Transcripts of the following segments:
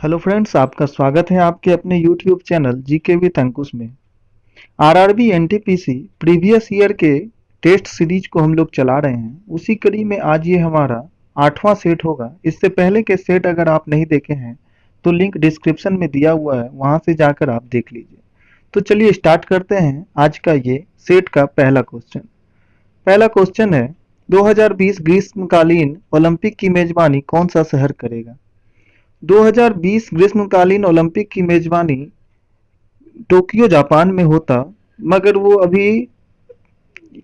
Hello friends, आपका स्वागत है आपके अपने यूट्यूब चैनल जीके विद अंकुश में। आरआरबी एनटीपीसी प्रीवियस ईयर के टेस्ट सीरीज को हम लोग चला रहे हैं। उसी कड़ी में आज ये हमारा 8वां सेट होगा। इससे पहले के सेट अगर आप नहीं देखे हैं तो लिंक डिस्क्रिप्शन में दिया हुआ है, वहां से जाकर आप देख लीजिए। तो चलिए स्टार्ट करते हैं आज का ये सेट का पहला क्वेश्चन। पहला क्वेश्चन है, 2020 ग्रीष्मकालीन ओलंपिक की मेजबानी कौन सा शहर करेगा? 2020 ग्रीष्मकालीन ओलंपिक की मेजबानी टोक्यो जापान में होता, मगर वो अभी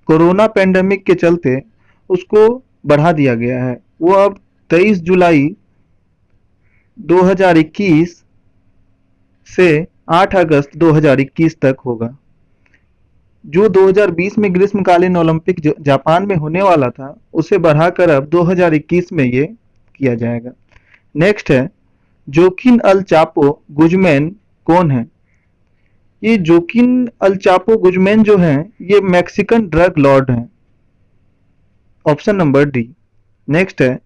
कोरोना पेंडेमिक के चलते उसको बढ़ा दिया गया है। वो अब 23 जुलाई 2021 से 8 अगस्त 2021 तक होगा। जो 2020 में ग्रीष्मकालीन ओलंपिक जापान में होने वाला था, उसे बढ़ाकर अब 2021 में ये किया जाएगा। नेक्स्ट है, जोकिन अल चापो गुजमैन कौन है? ये जोकिन अल चापो गुजमैन जो हैं, ये मैक्सिकन ड्रग लॉर्ड हैं। Option number D. नेक्स्ट है,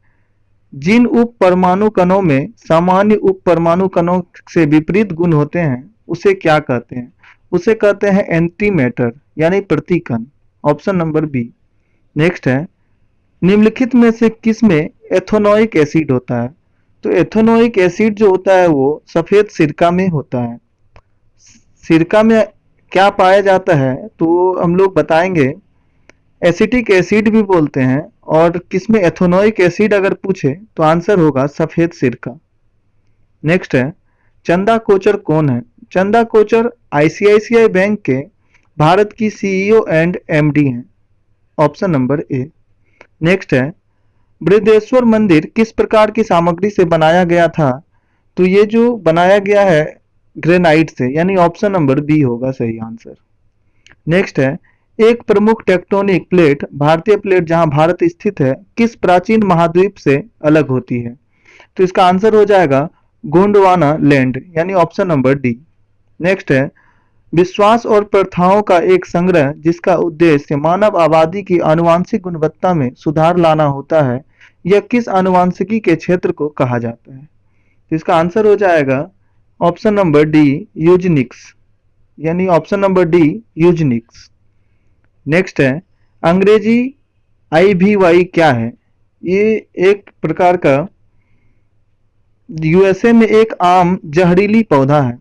जिन उप परमाणु कणों में सामान्य उप परमाणु कणों से विपरीत गुण होते हैं उसे क्या कहते हैं? उसे कहते हैं एंटी मैटर यानी प्रतिकण। Option number B. नेक्स्ट है, निम्नलिखित में से किस में एथेनोइक एसिड होता है? तो एथेनोइक एसिड जो होता है वो सफेद सिरका में होता है। सिरका में क्या पाया जाता है तो हम लोग बताएंगे। एसिटिक एसिड भी बोलते हैं, और किसमें एथेनोइक एसिड अगर पूछे तो आंसर होगा सफेद सिरका। नेक्स्ट है, चंदा कोचर कौन है? चंदा कोचर आईसीआईसीआई बैंक के भारत की सीईओ एंड एमडी हैं। Option number A. नेक्स्ट है, बृहदेश्वर मंदिर किस प्रकार की सामग्री से बनाया गया था? तो ये जो बनाया गया है ग्रेनाइट से, यानी ऑप्शन नंबर बी होगा सही आंसर। नेक्स्ट है, एक प्रमुख टेक्टोनिक प्लेट भारतीय प्लेट जहां भारत स्थित है किस प्राचीन महाद्वीप से अलग होती है? तो इसका आंसर हो जाएगा गोंडवाना लैंड, यानी ऑप्शन नंबर डी। नेक्स्ट है, विश्वास और प्रथाओं का एक संग्रह जिसका उद्देश्य मानव आबादी की आनुवांशिक गुणवत्ता में सुधार लाना होता है, यह किस आनुवांशिकी के क्षेत्र को कहा जाता है? तो इसका आंसर हो जाएगा ऑप्शन नंबर डी यूजेनिक्स, यानी option number D Eugenix. Next है, अंग्रेजी IVY क्या है? ये एक प्रकार का यूएसए में एक आम जहरीली पौधा है।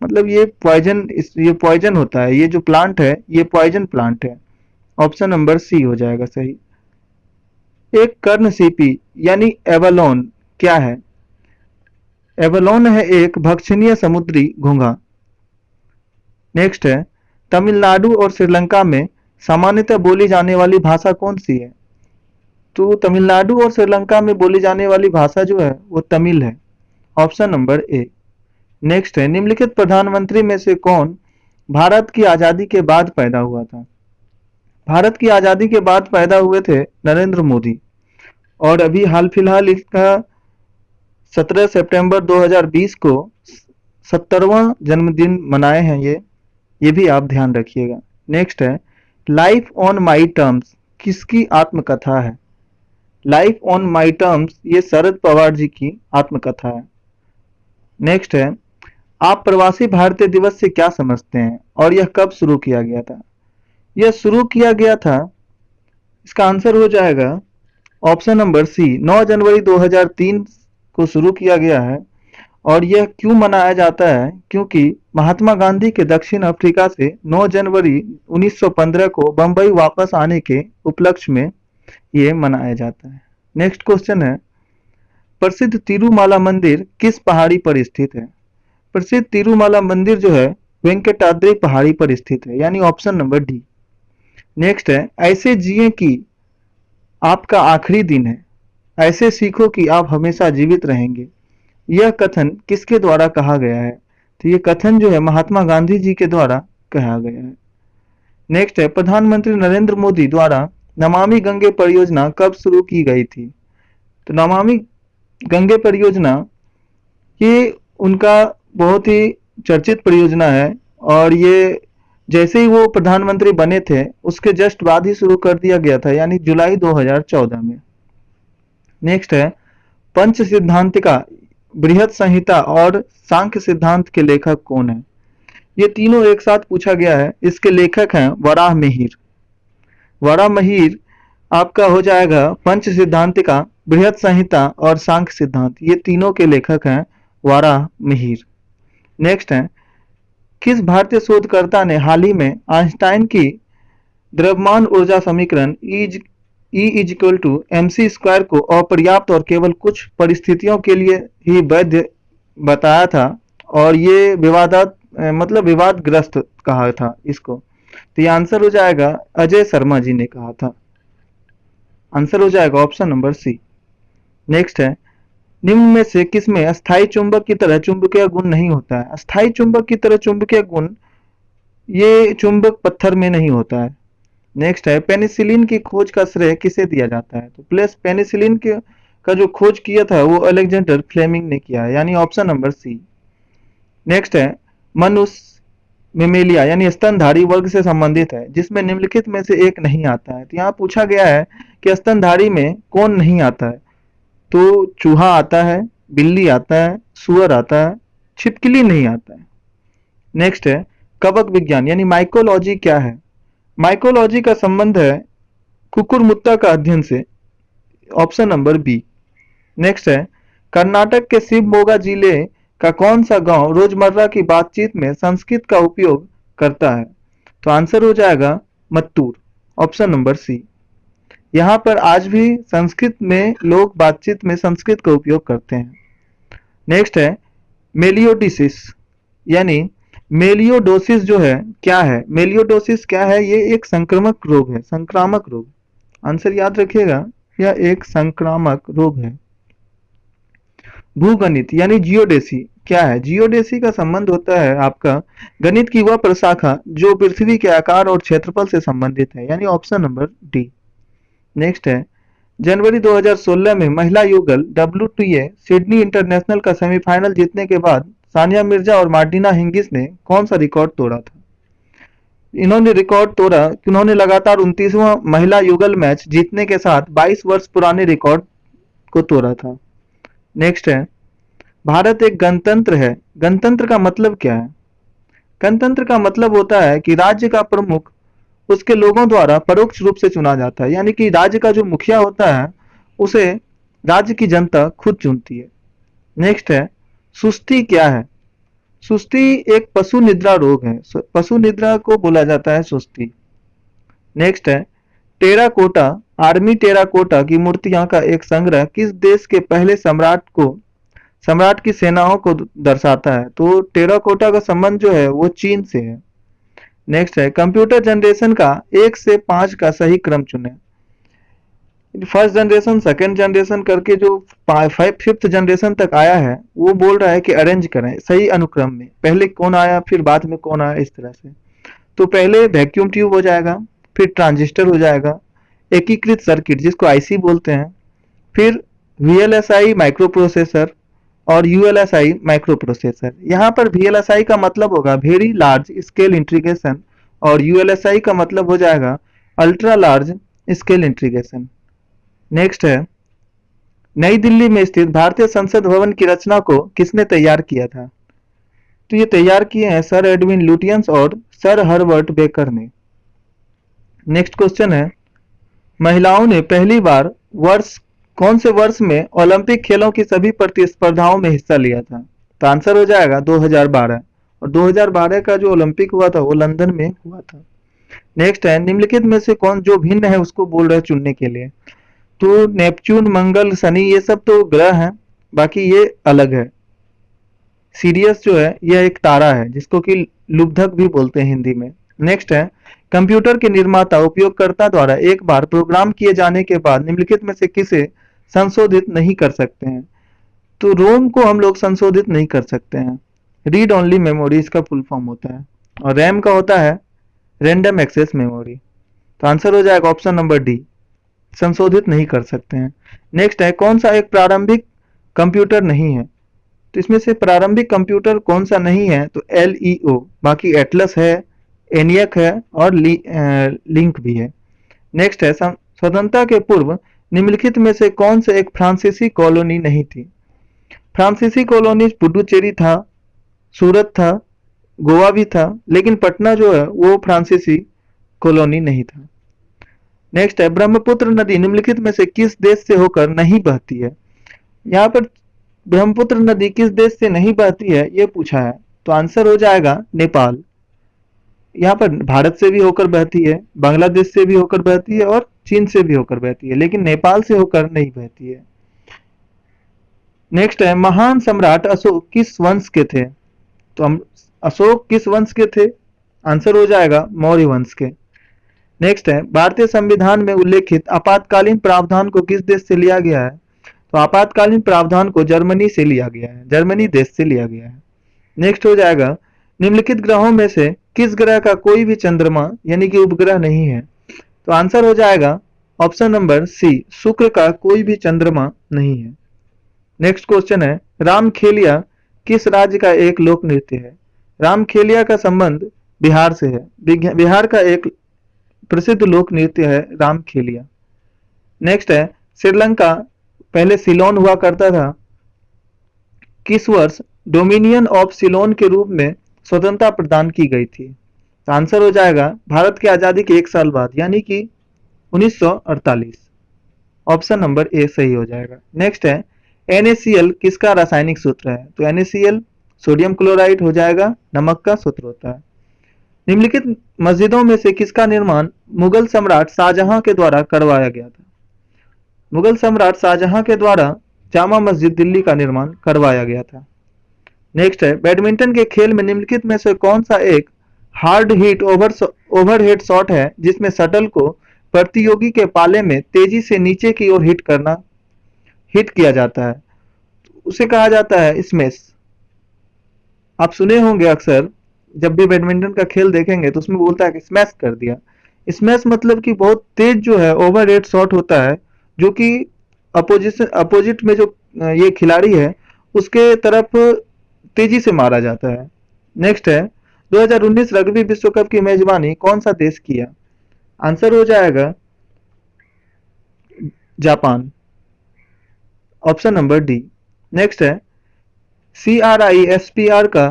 मतलब ये पॉइजन होता है। ये जो प्लांट है ये पॉइजन प्लांट है। ऑप्शन नंबर सी हो जाएगा सही। एक कर्णसीपी यानी एवलोन क्या है? एवलोन है एक भक्षणीय समुद्री घोंघा। नेक्स्ट है, तमिलनाडु और श्रीलंका में सामान्यतः बोली जाने वाली भाषा कौन सी है? तो तमिलनाडु और श्रीलंका में बोली जाने वाली भाषा जो है वो तमिल है। Option number A. नेक्स्ट है, निम्नलिखित प्रधानमंत्री में से कौन भारत की आजादी के बाद पैदा हुआ था? भारत की आजादी के बाद पैदा हुए थे नरेंद्र मोदी, और अभी हाल फिलहाल इसका 17 सितंबर 2020 को 70वां जन्मदिन मनाए हैं ये भी आप ध्यान रखिएगा। नेक्स्ट है, लाइफ ऑन माई टर्म्स किसकी आत्मकथा है? लाइफ ऑन माई टर्म्स ये शरद पवार जी की आत्मकथा है। नेक्स्ट है, आप प्रवासी भारतीय दिवस से क्या समझते हैं और यह कब शुरू किया गया था? यह शुरू किया गया था, इसका आंसर हो जाएगा ऑप्शन नंबर सी, 9 जनवरी 2003 को शुरू किया गया है। और यह क्यों मनाया जाता है? क्योंकि महात्मा गांधी के दक्षिण अफ्रीका से 9 जनवरी 1915 को बंबई वापस आने के उपलक्ष्य में ये मनाया जाता है। नेक्स्ट क्वेश्चन है, प्रसिद्ध तिरुमाला मंदिर किस पहाड़ी पर स्थित है? प्रसिद्ध तिरुमाला मंदिर जो है वेंकटाद्रि पहाड़ी पर स्थित है, यानी ऑप्शन नंबर डी। नेक्स्ट है, ऐसे जिए कि आपका आखिरी दिन है, ऐसे सीखो कि आप हमेशा जीवित रहेंगे, यह कथन किसके द्वारा कहा गया है? तो यह कथन जो है महात्मा गांधी जी के द्वारा कहा गया है। नेक्स्ट है, प्रधानमंत्री नरेंद्र मोदी द्वारा नमामि गंगे परियोजना कब शुरू की गई थी? तो नमामि गंगे परियोजना ये उनका बहुत ही चर्चित परियोजना है, और ये जैसे ही वो प्रधानमंत्री बने थे उसके जस्ट बाद ही शुरू कर दिया गया था, यानी जुलाई 2014 में। नेक्स्ट है, पंच सिद्धांतिका बृहद संहिता और सांख्य सिद्धांत के लेखक कौन है? ये तीनों एक साथ पूछा गया है। इसके लेखक हैं वराहमिहिर। वराहमिहिर आपका हो जाएगा पंच सिद्धांतिका, बृहद संहिता और सांख्य सिद्धांत, ये तीनों के लेखक हैं वराहमिहिर। नेक्स्ट है, किस भारतीय शोधकर्ता ने हाल ही में आइंस्टाइन की द्रव्यमान ऊर्जा समीकरण E is equal to mc² को अपर्याप्त और केवल कुछ परिस्थितियों के लिए ही वैध बताया था, और ये मतलब विवादग्रस्त कहा था इसको? तो ये आंसर हो जाएगा अजय शर्मा जी ने कहा था। आंसर हो जाएगा ऑप्शन नंबर सी। नेक्स्ट है, निम्न में से किसमें अस्थायी चुंबक की तरह चुंबकीय गुण नहीं होता है? अस्थायी चुंबक की तरह चुंबकीय गुण ये चुंबक पत्थर में नहीं होता है। नेक्स्ट है, पेनिसिलिन की खोज का श्रेय किसे दिया जाता है? तो प्लस पेनिसिलिन का जो खोज किया था वो अलेक्जेंडर फ्लेमिंग ने किया है, यानी ऑप्शन नंबर सी। नेक्स्ट है, मनुष्य मेमेलिया यानी स्तनधारी वर्ग से संबंधित है जिसमें निम्नलिखित में से एक नहीं आता है। तो यहाँ पूछा गया है कि स्तनधारी में कौन नहीं आता है? तो चूहा आता है, बिल्ली आता है, सुअर आता है, छिपकली नहीं आता है। नेक्स्ट है, कवक विज्ञान यानी माइकोलॉजी क्या है? माइकोलॉजी का संबंध है कुकुरमुत्ता का अध्ययन से, ऑप्शन नंबर बी। नेक्स्ट है, कर्नाटक के शिवमोगा जिले का कौन सा गांव रोजमर्रा की बातचीत में संस्कृत का उपयोग करता है? तो आंसर हो जाएगा मत्तूर, ऑप्शन नंबर सी। यहाँ पर आज भी संस्कृत में लोग बातचीत में संस्कृत का उपयोग करते हैं। नेक्स्ट है, मेलियोडोसिस यानी मेलियोडोसिस जो है क्या है? मेलियोडोसिस क्या है? ये एक संक्रामक रोग है, संक्रामक रोग। आंसर याद रखिएगा, यह एक संक्रामक रोग है। भूगणित यानी जियोडेसी क्या है? जियोडेसी का संबंध होता है आपका गणित की वह प्रशाखा जो पृथ्वी के आकार और क्षेत्रफल से संबंधित है, यानी ऑप्शन नंबर डी। नेक्स्ट है, जनवरी 2016 में महिला युगल WTA सिडनी इंटरनेशनल का सेमीफाइनल जीतने के बाद सानिया मिर्जा और मार्टिना हिंगिस ने कौन सा रिकॉर्ड तोड़ा था? इन्होंने रिकॉर्ड तोड़ा, उन्होंने लगातार 29वां महिला युगल मैच जीतने के साथ 22 वर्ष पुराने रिकॉर्ड को तोड़ा था। नेक्स्ट है, भारत एक गणतंत्र है, गणतंत्र का मतलब क्या है? गणतंत्र का मतलब होता है कि राज्य का प्रमुख उसके लोगों द्वारा परोक्ष रूप से चुना जाता है, यानी कि राज्य का जो मुखिया होता है उसे राज्य की जनता खुद चुनती है। नेक्स्ट है, सुस्ती क्या है? सुस्ती एक पशु निद्रा रोग है, पशु निद्रा को बोला जाता है सुस्ती। नेक्स्ट है, टेराकोटा आर्मी टेराकोटा की मूर्तियां का एक संग्रह किस देश के पहले सम्राट की सेनाओं को दर्शाता है? तो टेराकोटा का संबंध जो है वो चीन से है। नेक्स्ट है, कंप्यूटर जनरेशन का 1 से 5 का सही क्रम चुनें। फर्स्ट जनरेशन, सेकंड जनरेशन करके जो 5th जनरेशन तक आया है वो बोल रहा है कि अरेंज करें सही अनुक्रम में, पहले कौन आया फिर बाद में कौन आया, इस तरह से। तो पहले वैक्यूम ट्यूब हो जाएगा, फिर ट्रांजिस्टर हो जाएगा, एकीकृत सर्किट जिसको आईसी बोलते हैं, फिर VLSI माइक्रो प्रोसेसर और ULSI माइक्रो प्रोसेसर। यहाँ पर VLSI का मतलब होगा वेरी लार्ज स्केल इंटीग्रेशन और ULSI का मतलब हो जाएगा ultra large scale integration. Next है, नई दिल्ली में स्थित भारतीय संसद भवन की रचना को किसने तैयार किया था? तो ये तैयार किए हैं सर एडविन लुटियंस और सर हर्बर्ट बेकर ने। नेक्स्ट क्वेश्चन है, महिलाओं ने पहली बार कौन से वर्ष में ओलंपिक खेलों की सभी प्रतिस्पर्धाओं में हिस्सा लिया था? तो आंसर हो जाएगा 2012, और 2012 का जो ओलंपिक हुआ था वो लंदन में हुआ था। नेक्स्ट है, निम्नलिखित में से कौन जो भिन्न है उसको बोल रहे हैं चुनने के लिए? तो नेपच्यून, मंगल, शनि ये सब तो ग्रह हैं, बाकी ये अलग है। सीरियस जो है यह एक तारा है जिसको कि लुब्धक भी बोलते हैं हिंदी में। नेक्स्ट है, कंप्यूटर के निर्माता उपयोगकर्ता द्वारा एक बार प्रोग्राम किए जाने के बाद निम्नलिखित में से किसे संशोधित नहीं कर सकते हैं? तो रोम को हम लोग संशोधित नहीं कर सकते हैं। रीड ओनली मेमोरी इसका फुल फॉर्म होता है, और रैम का होता है रैंडम एक्सेस मेमोरी। तो आंसर हो जाएगा ऑप्शन नंबर डी, संशोधित नहीं कर सकते हैं। नेक्स्ट है, कौन सा एक प्रारंभिक कंप्यूटर नहीं है? तो इसमें से प्रारंभिक कंप्यूटर कौन सा नहीं है? तो LEO, बाकी एटलस है, एनियक है और लिंक भी है। नेक्स्ट है, स्वतंत्रता के पूर्व निम्नलिखित में से कौन से एक फ्रांसीसी कॉलोनी नहीं थी? फ्रांसीसी कॉलोनीज पुडुचेरी था, सूरत था, गोवा भी था, लेकिन पटना जो है वो फ्रांसीसी कॉलोनी नहीं था। नेक्स्ट है, ब्रह्मपुत्र नदी निम्नलिखित में से किस देश से होकर नहीं बहती है? यहाँ पर ब्रह्मपुत्र नदी किस देश से नहीं बहती है ये पूछा है, तो आंसर हो जाएगा नेपाल। यहाँ पर भारत से भी होकर बहती है, बांग्लादेश से भी होकर बहती है और चीन से भी होकर बहती है, लेकिन नेपाल से होकर नहीं बहती है। नेक्स्ट है, महान सम्राट अशोक किस वंश के थे? तो हम अशोक किस वंश के थे? आंसर हो जाएगा मौर्य वंश के। नेक्स्ट है, भारतीय संविधान में उल्लेखित आपातकालीन प्रावधान को किस देश से लिया गया है? तो आपातकालीन प्रावधान को जर्मनी से लिया गया है, जर्मनी देश से लिया गया है। नेक्स्ट हो जाएगा, निम्नलिखित ग्रहों में से किस ग्रह का कोई भी चंद्रमा यानी कि उपग्रह नहीं है? तो आंसर हो जाएगा ऑप्शन नंबर सी, शुक्र का कोई भी चंद्रमा नहीं है। नेक्स्ट क्वेश्चन है, रामखेलिया किस राज्य का एक लोक नृत्य है? रामखेलिया का संबंध बिहार से है, बिहार का एक प्रसिद्ध लोक नृत्य है रामखेलिया। नेक्स्ट है, श्रीलंका पहले सिलोन हुआ करता था, किस वर्ष डोमिनियन ऑफ सिलोन के रूप में स्वतंत्रता प्रदान की गई थी? तो आंसर हो जाएगा भारत की आजादी के 1 साल बाद, यानी कि 1948। ऑप्शन नंबर ए सही हो जाएगा। नेक्स्ट है, NaCl किसका रासायनिक सूत्र है? तो NaCl सोडियम क्लोराइड हो जाएगा, नमक का सूत्र होता है। निम्नलिखित मस्जिदों में से किसका निर्माण मुगल सम्राट शाहजहां के द्वारा करवाया गया था? मुगल सम्राट शाहजहां के द्वारा जामा मस्जिद दिल्ली का निर्माण करवाया गया था। नेक्स्ट है, बैडमिंटन के खेल में निम्नलिखित में से कौन सा एक हार्ड हिट ओवरहेड शॉट है जिसमें शटल को प्रतियोगी के पाले में तेजी से नीचे की ओर हिट किया जाता है? उसे कहा जाता है स्मैश। आप सुने होंगे अक्सर, जब भी बैडमिंटन का खेल देखेंगे तो उसमें बोलता है कि स्मैश कर दिया। स्मैश मतलब कि बहुत तेज जो है ओवरहेड शॉट होता है, जो कि अपोजिट में जो ये खिलाड़ी है उसके तरफ तेजी से मारा जाता है। नेक्स्ट है, 2019 रग्बी विश्व कप की मेजबानी कौन सा देश किया? आंसर हो जाएगा Japan. Option number D. Next है, CRISPR का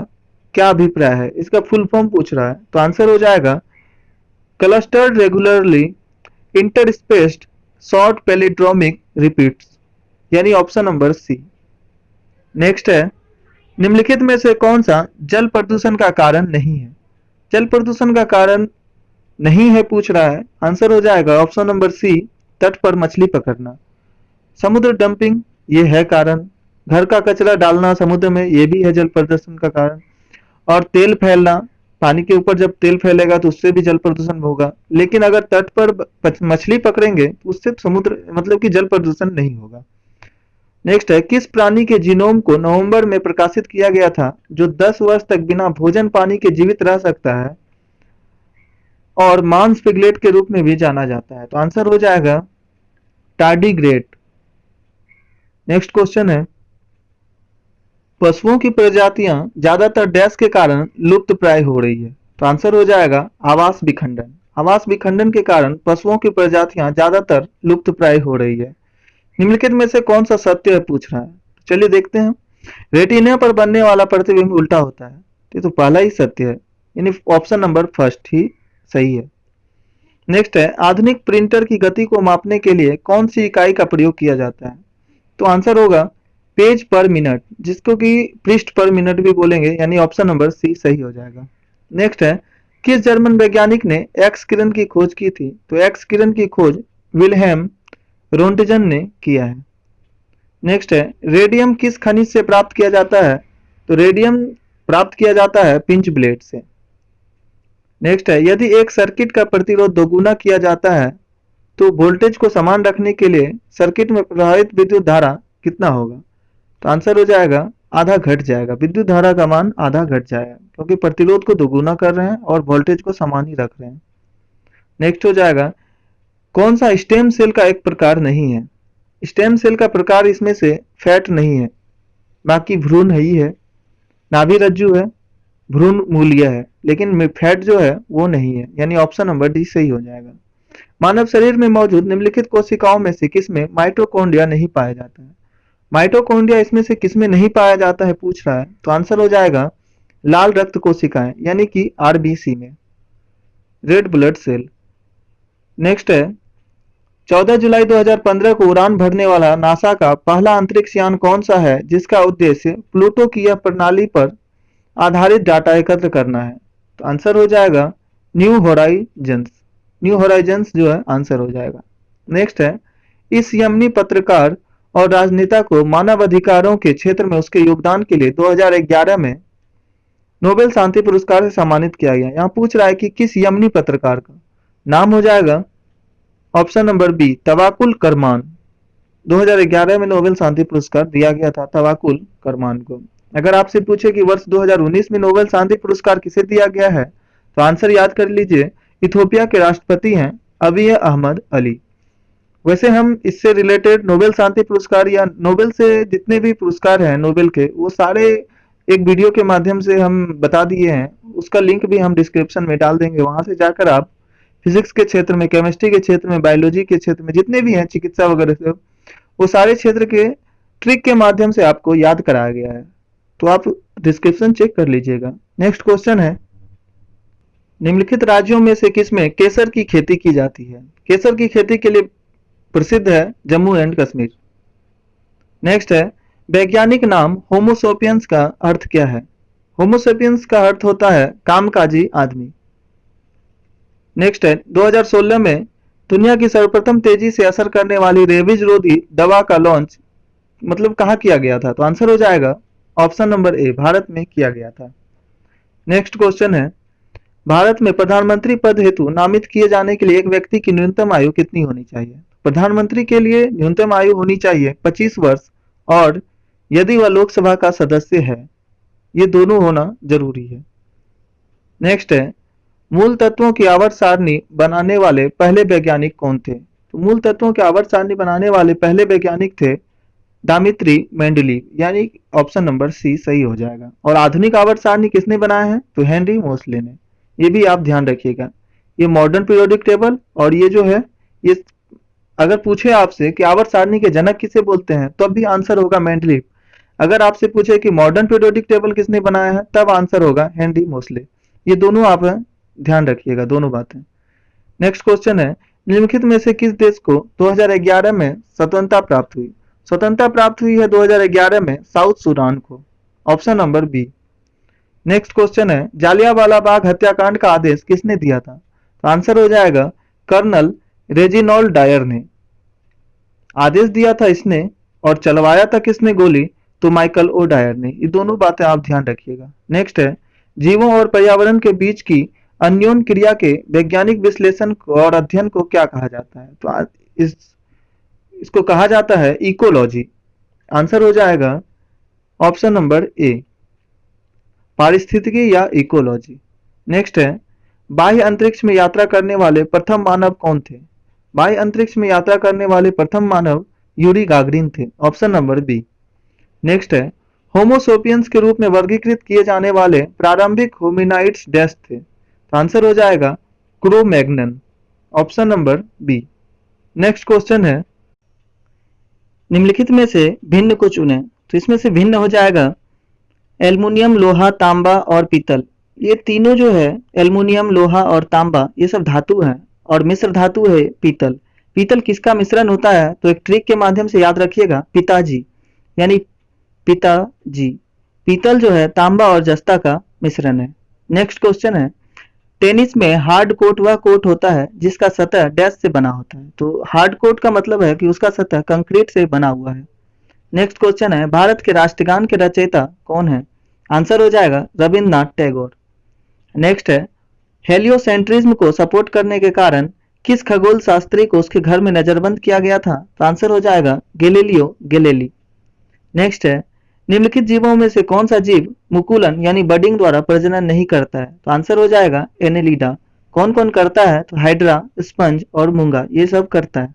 क्या अभिप्राय है? इसका फुल फॉर्म पूछ रहा है, तो आंसर हो जाएगा clustered regularly interspaced short palindromic repeats, यानी ऑप्शन नंबर सी। नेक्स्ट है, निम्नलिखित में से कौन सा जल प्रदूषण का कारण नहीं है? जल प्रदूषण का कारण नहीं है पूछ रहा है, आंसर हो जाएगा ऑप्शन नंबर सी, तट पर मछली पकड़ना। समुद्र डंपिंग ये है कारण, घर का कचरा डालना समुद्र में ये भी है जल प्रदूषण का कारण, और तेल फैलना, पानी के ऊपर जब तेल फैलेगा तो उससे भी जल प्रदूषण होगा, लेकिन अगर तट पर मछली पकड़ेंगे तो उससे समुद्र मतलब कि जल प्रदूषण नहीं होगा। नेक्स्ट है, किस प्राणी के जीनोम को नवंबर में प्रकाशित किया गया था जो 10 वर्ष तक बिना भोजन पानी के जीवित रह सकता है और मांस पिगलेट के रूप में भी जाना जाता है? तो आंसर हो जाएगा टार्डीग्रेड। नेक्स्ट क्वेश्चन है, पशुओं की प्रजातियां ज्यादातर डैश के कारण लुप्त प्राय हो रही है? तो आंसर हो जाएगा आवास विखंडन। आवास विखंडन के कारण पशुओं की प्रजातियां ज्यादातर लुप्त प्राय हो रही है। निम्नलिखित में से कौन सा सत्य है पूछ रहा है, चलिए देखते हैं। रेटिना पर बनने वाला प्रतिबिंब उल्टा होता है, ये तो पहला ही सत्य है, यानी ऑप्शन नंबर फर्स्ट ही सही है। नेक्स्ट है, आधुनिक प्रिंटर की गति को मापने के लिए कौन सी इकाई का प्रयोग किया जाता है? तो आंसर होगा पेज पर मिनट, जिसको कि पृष्ठ पर मिनट भी बोलेंगे, यानी ऑप्शन नंबर सी सही हो जाएगा। नेक्स्ट है, किस जर्मन वैज्ञानिक ने एक्स किरण की खोज की थी? तो एक्स किरण की खोज विल्हेम रोंटजन ने किया है। नेक्स्ट है, रेडियम किस खनिज से प्राप्त किया जाता है? तो रेडियम प्राप्त किया जाता है पिंच ब्लेड से। नेक्स्ट है, यदि एक सर्किट का प्रतिरोध दोगुना किया जाता है तो वोल्टेज को समान रखने के लिए सर्किट में प्रवाहित विद्युत धारा कितना होगा? तो आंसर हो जाएगा आधा घट जाएगा, विद्युत धारा का मान आधा घट जाएगा, क्योंकि प्रतिरोध को दोगुना कर रहे हैं और वोल्टेज को समान ही रख रहे हैं। नेक्स्ट हो जाएगा, कौन सा स्टेम सेल का एक प्रकार नहीं है? स्टेम सेल का प्रकार इसमें से फैट नहीं है, बाकी भ्रूण ही है, नाभि रज्जु है, भ्रूण मूल्य है, लेकिन फैट जो है वो नहीं है, यानी ऑप्शन नंबर डी सही हो जाएगा। मानव शरीर में मौजूद निम्नलिखित कोशिकाओं में से किसमें माइटोकॉन्ड्रिया नहीं पाया जाता है? माइटोकॉन्ड्रिया इसमें से किसमें नहीं पाया जाता है पूछ रहा है, तो आंसर हो जाएगा लाल रक्त कोशिकाएं यानी कि आरबीसी में, रेड ब्लड सेल। नेक्स्ट है 14 जुलाई 2015 को उड़ान भरने वाला नासा का पहला अंतरिक्ष यान कौन सा है जिसका उद्देश्य प्लूटो की यह प्रणाली पर आधारित डाटा एकत्र करना है, तो आंसर हो जाएगा न्यू होराइजन्स। न्यू होराइजन्स जो है आंसर हो जाएगा। नेक्स्ट है इस यमनी पत्रकार और राजनेता को मानव अधिकारों के क्षेत्र में उसके योगदान के लिए 2011 में नोबेल शांति पुरस्कार से सम्मानित किया गया। यहाँ पूछ रहा है कि किस यमनी पत्रकार का नाम हो जाएगा ऑप्शन नंबर बी तवाकुल करमान। 2011 में नोबेल शांति पुरस्कार दिया गया था तवाकुल करमान को। अगर आपसे पूछे कि वर्ष 2019 में नोबेल शांति पुरस्कार किसे दिया गया है, तो आंसर याद कर लीजिए, इथियोपिया के राष्ट्रपति हैं अबिय अहमद अली। वैसे हम इससे रिलेटेड नोबेल शांति पुरस्कार या नोबेल से जितने भी पुरस्कार हैं नोबेल के, वो सारे एक वीडियो के माध्यम से हम बता दिए हैं, उसका लिंक भी हम डिस्क्रिप्शन में डाल देंगे। वहां से जाकर आप फिजिक्स के क्षेत्र में, केमिस्ट्री के क्षेत्र में, बायोलॉजी के क्षेत्र में, जितने भी हैं चिकित्सा वगैरह से, वो सारे क्षेत्र के ट्रिक के माध्यम से आपको याद कराया गया है, तो आप डिस्क्रिप्शन चेक कर लीजिएगा। नेक्स्ट क्वेश्चन है निम्नलिखित राज्यों में से किसमें केसर की खेती की जाती है? केसर की खेती के लिए प्रसिद्ध है जम्मू एंड कश्मीर। नेक्स्ट है वैज्ञानिक नाम होमोसोपियंस का अर्थ क्या है? होमोसोपियंस का अर्थ होता है कामकाजी आदमी। नेक्स्ट है 2016 में दुनिया की सर्वप्रथम तेजी से असर करने वाली रेबीज रोधी दवा का लॉन्च मतलब कहाँ किया गया था? तो आंसर हो जाएगा ऑप्शन नंबर ए भारत में किया गया था। नेक्स्ट क्वेश्चन है भारत में प्रधानमंत्री पद हेतु नामित किए जाने के लिए एक व्यक्ति की न्यूनतम आयु कितनी होनी चाहिए? प्रधानमंत्री के लिए न्यूनतम आयु होनी चाहिए 25 वर्ष, और यदि वह लोकसभा का सदस्य है, ये दोनों होना जरूरी है। नेक्स्ट है मूल तत्वों की आवर्त सारणी बनाने वाले पहले वैज्ञानिक कौन थे? तो मूल तत्वों की आवर्त सारणी बनाने वाले पहले वैज्ञानिक थे डामित्री मेंडलीव, यानी ऑप्शन नंबर सी सही हो जाएगा। और आधुनिक आवर्त सारणी किसने बनाया है? तो हेनरी मोसले ने। ये भी आप ध्यान रखिएगा। ये मॉडर्न पीरियोडिक टेबल और ये जो है, ये अगर पूछे आपसे कि आवर्त सारणी के जनक किसे बोलते हैं, तब भी आंसर होगा मेंडलीव। अगर आपसे पूछे कि मॉडर्न पीरियोडिक टेबल किसने बनाया है, तब आंसर होगा हेनरी मोसले। ये दोनों आप ध्यान रखिएगा, दोनों बातें। नेक्स्ट क्वेश्चन है निम्नलिखित में से किस देश को 2011 में स्वतंत्रता प्राप्त हुई? स्वतंत्रता प्राप्त हुई है 2011 में साउथ सूडान को, option number B. Next question है जालियांवाला बाग हत्याकांड का आदेश किसने दिया था? तो आंसर हो जाएगा कर्नल रेजिनॉल्ड डायर ने आदेश दिया था इसने, और चलवाया था किसने गोली? तो माइकल ओ डायर ने। ये दोनों बातें आप ध्यान रखिएगा। नेक्स्ट है जीवों और पर्यावरण के बीच की अन्योन क्रिया के वैज्ञानिक विश्लेषण और अध्ययन को क्या कहा जाता है? तो इसको कहा जाता है इकोलॉजी। आंसर हो जाएगा ऑप्शन नंबर ए पारिस्थितिकी या इकोलॉजी। नेक्स्ट है बाह्य अंतरिक्ष में यात्रा करने वाले प्रथम मानव कौन थे? बाह्य अंतरिक्ष में यात्रा करने वाले प्रथम मानव यूरी गागरिन थे, ऑप्शन नंबर बी। नेक्स्ट है होमोसोपियंस के रूप में वर्गीकृत किए जाने वाले प्रारंभिक होमिनाइड्स डैश थे, तो आंसर हो जाएगा Cro Magnon, option number B. Next question है निम्नलिखित में से भिन्न को चुनें, तो इसमें से भिन्न हो जाएगा एल्युमिनियम, लोहा, तांबा और पीतल। ये तीनों जो है एल्युमिनियम, लोहा और तांबा, ये सब धातु हैं और मिश्र धातु है पीतल। पीतल किसका मिश्रण होता है? तो एक ट्रिक के माध्यम से याद रखिएगा, पिताजी, यानी पिताजी। पीतल जो है तांबा और जस्ता का मिश्रण है। नेक्स्ट क्वेश्चन है टेनिस में हार्ड कोर्ट वह कोर्ट होता है जिसका सतह डैश से बना होता है, तो हार्ड कोर्ट का मतलब है कि उसका सतह कंक्रीट से बना हुआ है। नेक्स्ट क्वेश्चन है भारत के राष्ट्रगान के रचयिता कौन है? आंसर हो जाएगा रविंद्रनाथ टैगोर। नेक्स्ट है हेलियोसेंट्रिज्म को सपोर्ट करने के कारण किस खगोल शास्त्री को उसके घर में नजरबंद किया गया था? तो आंसर हो जाएगा गैलीलियो गैलीली। नेक्स्ट है निम्नलिखित जीवों में से कौन सा जीव मुकुलन यानी बडिंग द्वारा प्रजनन नहीं करता है? तो आंसर हो जाएगा एनेलिडा। कौन कौन करता है? तो हाइड्रा, स्पंज और मूंगा, ये सब करता है।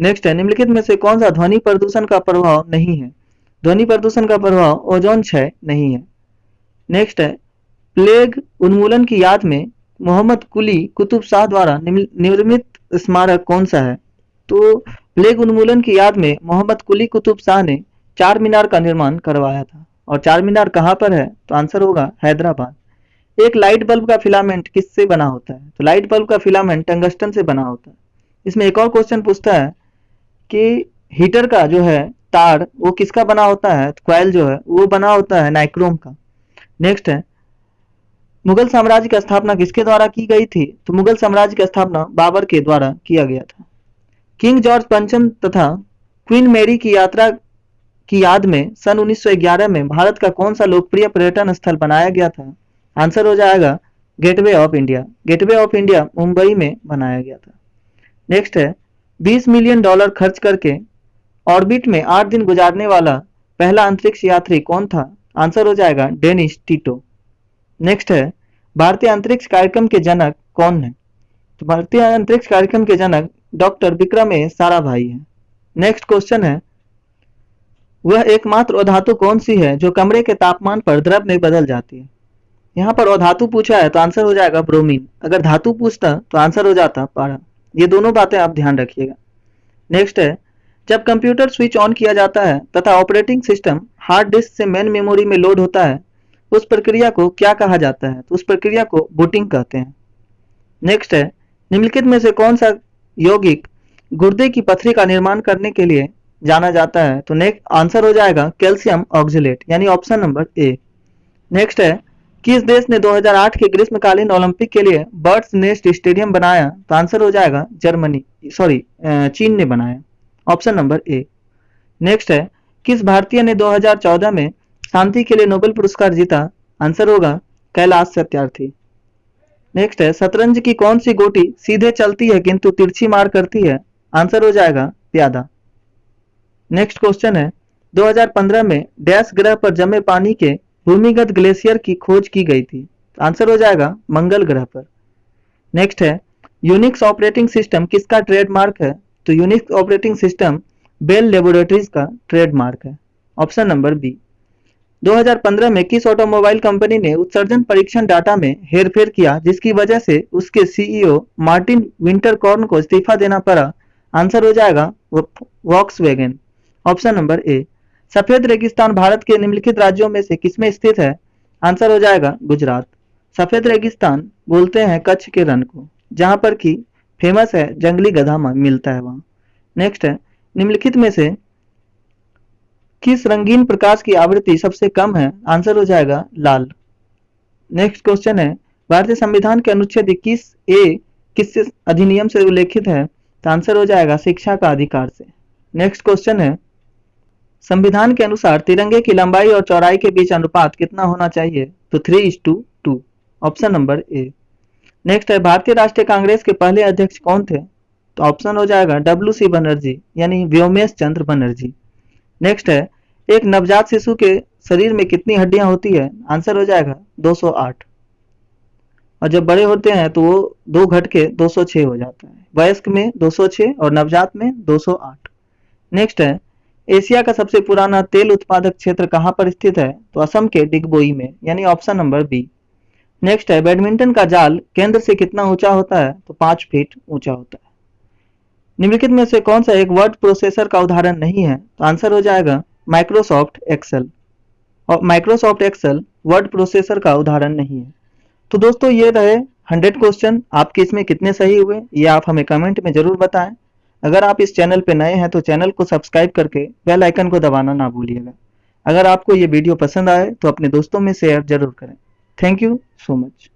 नेक्स्ट है निम्नलिखित में से कौन सा ध्वनि प्रदूषण का प्रभाव नहीं है? ध्वनि प्रदूषण का प्रभाव ओजोन क्षय नहीं है। नेक्स्ट है प्लेग उन्मूलन की याद में मोहम्मद कुली कुतुब शाह द्वारा निर्मित स्मारक कौन सा है? तो प्लेग उन्मूलन की याद में मोहम्मद कुली कुतुब शाह ने चार मीनार का निर्माण करवाया था। और चार मीनार कहाँ पर है? तो आंसर होगा हैदराबाद। एक लाइट बल्ब का फिलामेंट किससे बना होता है? तो लाइट बल्ब का फिलामेंट टंगस्टन से बना होता है। इसमें एक और क्वेश्चन पूछता है कि हीटर का जो है तार वो किसका बना होता है? तो कॉइल जो है वो बना होता है नाइक्रोम का। नेक्स्ट है, मुगल साम्राज्य की स्थापना किसके द्वारा की गई थी? तो मुगल साम्राज्य की स्थापना बाबर के द्वारा किया गया था। किंग जॉर्ज पंचम तथा क्वीन मैरी की यात्रा की याद में सन 1911 में भारत का कौन सा लोकप्रिय पर्यटन स्थल बनाया गया था? आंसर हो जाएगा gateway of India. Gateway of India Mumbai में बनाया गया था। नेक्स्ट है, 20 मिलियन डॉलर खर्च करके ऑर्बिट में 8 दिन गुजारने वाला पहला अंतरिक्ष यात्री कौन था? आंसर हो जाएगा डेनिस टीटो। नेक्स्ट है, भारतीय अंतरिक्ष कार्यक्रम के जनक कौन है? तो भारतीय अंतरिक्ष कार्यक्रम के जनक डॉक्टर विक्रम ए साराभाई है। नेक्स्ट क्वेश्चन है, वह एकमात्र अधातु कौन सी है जो कमरे के तापमान पर द्रव में बदल जाती है? यहाँ पर अधातु पूछा है तो आंसर हो जाएगा ब्रोमीन। अगर धातु पूछता तो आंसर हो जाता पारा। ये दोनों बातें आप ध्यान रखिएगा। नेक्स्ट है, जब कंप्यूटर स्विच ऑन किया जाता है तथा ऑपरेटिंग सिस्टम हार्ड डिस्क से मेन मेमोरी में लोड होता है, उस प्रक्रिया को क्या कहा जाता है? तो उस प्रक्रिया को बूटिंग कहते हैं। नेक्स्ट है, निम्नलिखित में से कौन सा यौगिक गुर्दे की पथरी का निर्माण करने के लिए जाना जाता है? तो नेक्स्ट आंसर हो जाएगा कैल्शियम ऑक्जेलेट, यानी ऑप्शन नंबर ए। नेक्स्ट है, किस देश ने 2008 के ग्रीष्मकालीन ओलंपिक के लिए बर्ड्स नेस्ट स्टेडियम बनाया? तो आंसर हो जाएगा चीन ने बनाया, ऑप्शन नंबर ए। नेक्स्ट है, किस भारतीय ने 2014 में शांति के लिए नोबेल पुरस्कार जीता? आंसर होगा कैलाश सत्यार्थी। नेक्स्ट है, शतरंज की कौन सी गोटी सीधे चलती है किंतु तिरछी मार करती है? आंसर हो जाएगा प्यादा। नेक्स्ट क्वेश्चन है, 2015 में डैश ग्रह पर जमे पानी के भूमिगत ग्लेशियर की खोज की गई थी? आंसर हो जाएगा मंगल ग्रह पर। नेक्स्ट है, यूनिक्स ऑपरेटिंग सिस्टम किसका ट्रेडमार्क है? तो Unix operating system Bell laboratories का ट्रेडमार्क है, ऑप्शन नंबर बी। 2015 में किस ऑटोमोबाइल कंपनी ने उत्सर्जन परीक्षण डाटा में हेरफेर किया जिसकी वजह से उसके सीईओ मार्टिन विंटरकॉर्न को इस्तीफा देना पड़ा? आंसर हो जाएगा वॉक्सवैगन, ऑप्शन नंबर ए। सफेद रेगिस्तान भारत के निम्नलिखित राज्यों में से किसमें स्थित है? आंसर हो जाएगा गुजरात। सफेद रेगिस्तान बोलते हैं कच्छ के रण को, जहां पर की फेमस है जंगली गधा मिलता है वहां। नेक्स्ट है, निम्नलिखित में से किस रंगीन प्रकाश की आवृत्ति सबसे कम है? आंसर हो जाएगा लाल। नेक्स्ट क्वेश्चन है, भारतीय संविधान के अनुच्छेद 21A किस अधिनियम से उल्लेखित है? तो आंसर हो जाएगा शिक्षा का अधिकार से। नेक्स्ट क्वेश्चन है, संविधान के अनुसार तिरंगे की लंबाई और चौड़ाई के बीच अनुपात कितना होना चाहिए? तो 3:2, ऑप्शन नंबर ए। नेक्स्ट है, भारतीय राष्ट्रीय कांग्रेस के पहले अध्यक्ष कौन थे? तो ऑप्शन हो जाएगा WC बनर्जी, यानी व्योमेश चंद्र बनर्जी। नेक्स्ट है, एक नवजात शिशु के शरीर में कितनी हड्डियां होती है? आंसर हो जाएगा 208। और जब बड़े होते हैं तो वो 2 घट के 206 हो जाता है। वयस्क में 206 और नवजात में 208। नेक्स्ट है, एशिया का सबसे पुराना तेल उत्पादक क्षेत्र कहाँ पर स्थित है? तो असम के डिगबोई में, यानी ऑप्शन नंबर बी। नेक्स्ट है, बैडमिंटन का जाल केंद्र से कितना ऊंचा होता है? तो 5 फीट ऊंचा होता है। निम्नलिखित में से कौन सा एक वर्ड प्रोसेसर का उदाहरण नहीं है? तो आंसर हो जाएगा माइक्रोसॉफ्ट एक्सेल। और माइक्रोसॉफ्ट एक्सेल वर्ड प्रोसेसर का उदाहरण नहीं है। तो दोस्तों ये रहे 100 क्वेश्चन। आपके इसमें कितने सही हुए ये आप हमें कमेंट में जरूर बताएं। अगर आप इस चैनल पे नए हैं तो चैनल को सब्सक्राइब करके बेल आइकन को दबाना ना भूलिएगा। अगर आपको ये वीडियो पसंद आए तो अपने दोस्तों में शेयर जरूर करें। Thank you so much.